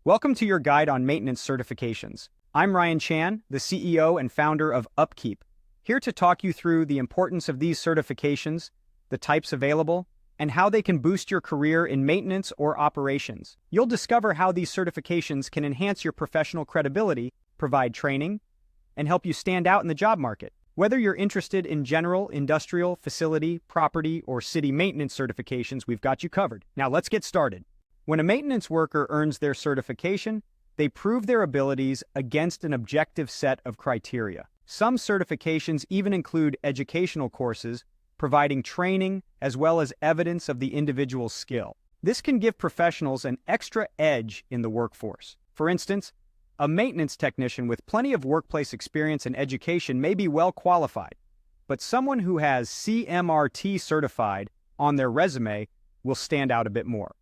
Welcome to your guide on maintenance certifications. I'm Ryan Chan, the CEO and founder of UpKeep, here to talk you through the importance of these certifications, the types available, and how they can boost your career in maintenance or operations. You'll discover how these certifications can enhance your professional credibility, provide training, and help you stand out in the job market. Whether you're interested in general, industrial, facility, property, or city maintenance certifications, we've got you covered. Now let's get started. When a maintenance worker earns their certification, they prove their abilities against an objective set of criteria. Some certifications even include educational courses, providing training as well as evidence of the individual's skill. This can give professionals an extra edge in the workforce. For instance, a maintenance technician with plenty of workplace experience and education may be well qualified, but someone who has CMRT certified on their resume will stand out a bit more.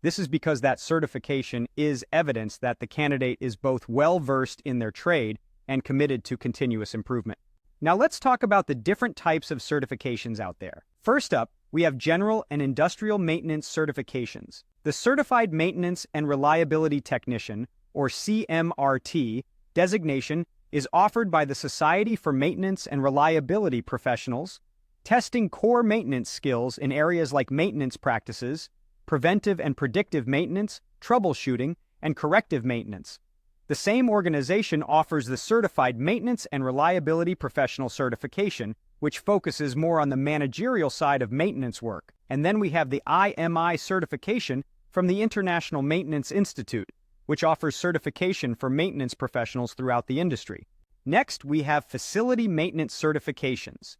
This is because that certification is evidence that the candidate is both well-versed in their trade and committed to continuous improvement. Now let's talk about the different types of certifications out there. First up, we have general and industrial maintenance certifications. The Certified Maintenance and Reliability Technician, or CMRT, designation is offered by the Society for Maintenance and Reliability Professionals, testing core maintenance skills in areas like maintenance practices, preventive and predictive maintenance, troubleshooting, and corrective maintenance. The same organization offers the Certified Maintenance and Reliability Professional certification, which focuses more on the managerial side of maintenance work. And then we have the IMI certification from the International Maintenance Institute, which offers certification for maintenance professionals throughout the industry. Next, we have facility maintenance certifications.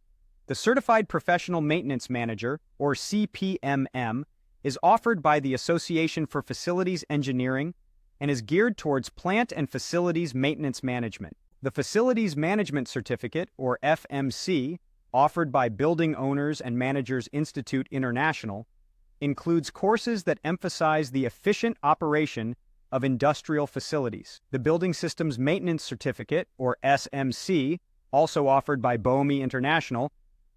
The Certified Professional Maintenance Manager, or CPMM, is offered by the Association for Facilities Engineering and is geared towards plant and facilities maintenance management. The Facilities Management Certificate, or FMC, offered by Building Owners and Managers Institute International, includes courses that emphasize the efficient operation of industrial facilities. The Building Systems Maintenance Certificate, or SMC, also offered by BOMI International,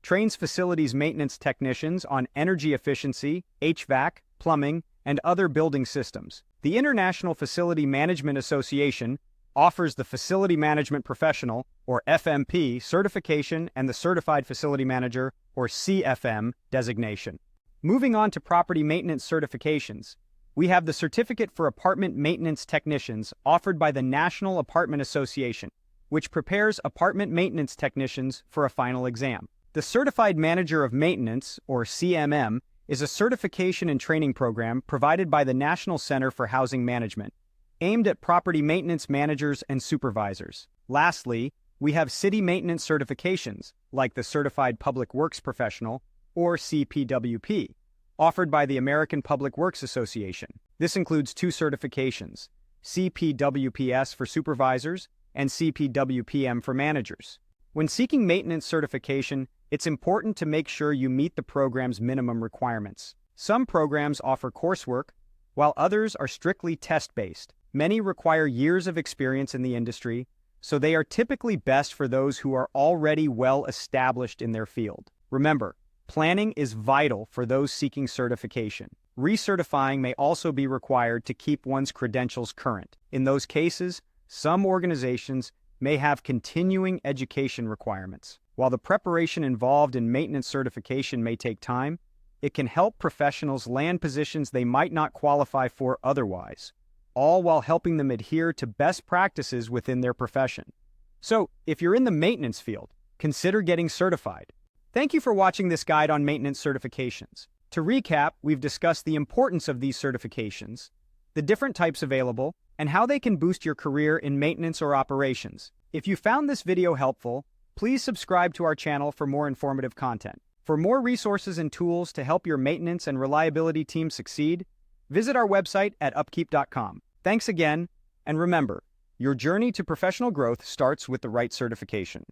trains facilities maintenance technicians on energy efficiency, HVAC, plumbing, and other building systems. The International Facility Management Association offers the Facility Management Professional, or FMP, certification and the Certified Facility Manager, or CFM, designation. Moving on to property maintenance certifications, we have the Certificate for Apartment Maintenance Technicians offered by the National Apartment Association, which prepares apartment maintenance technicians for a final exam. The Certified Manager of Maintenance, or CMM, is a certification and training program provided by the National Center for Housing Management, aimed at property maintenance managers and supervisors. Lastly, we have city maintenance certifications, like the Certified Public Works Professional, or CPWP, offered by the American Public Works Association. This includes two certifications, CPWPS for supervisors and CPWPM for managers. When seeking maintenance certification, it's important to make sure you meet the program's minimum requirements. Some programs offer coursework, while others are strictly test-based. Many require years of experience in the industry, so they are typically best for those who are already well established in their field. Remember, planning is vital for those seeking certification. Recertifying may also be required to keep one's credentials current. In those cases, some organizations may have continuing education requirements. While the preparation involved in maintenance certification may take time, it can help professionals land positions they might not qualify for otherwise, all while helping them adhere to best practices within their profession. So, if you're in the maintenance field, consider getting certified. Thank you for watching this guide on maintenance certifications. To recap, we've discussed the importance of these certifications, the different types available, and how they can boost your career in maintenance or operations. If you found this video helpful, please subscribe to our channel for more informative content. For more resources and tools to help your maintenance and reliability team succeed, visit our website at upkeep.com. Thanks again, and remember, your journey to professional growth starts with the right certification.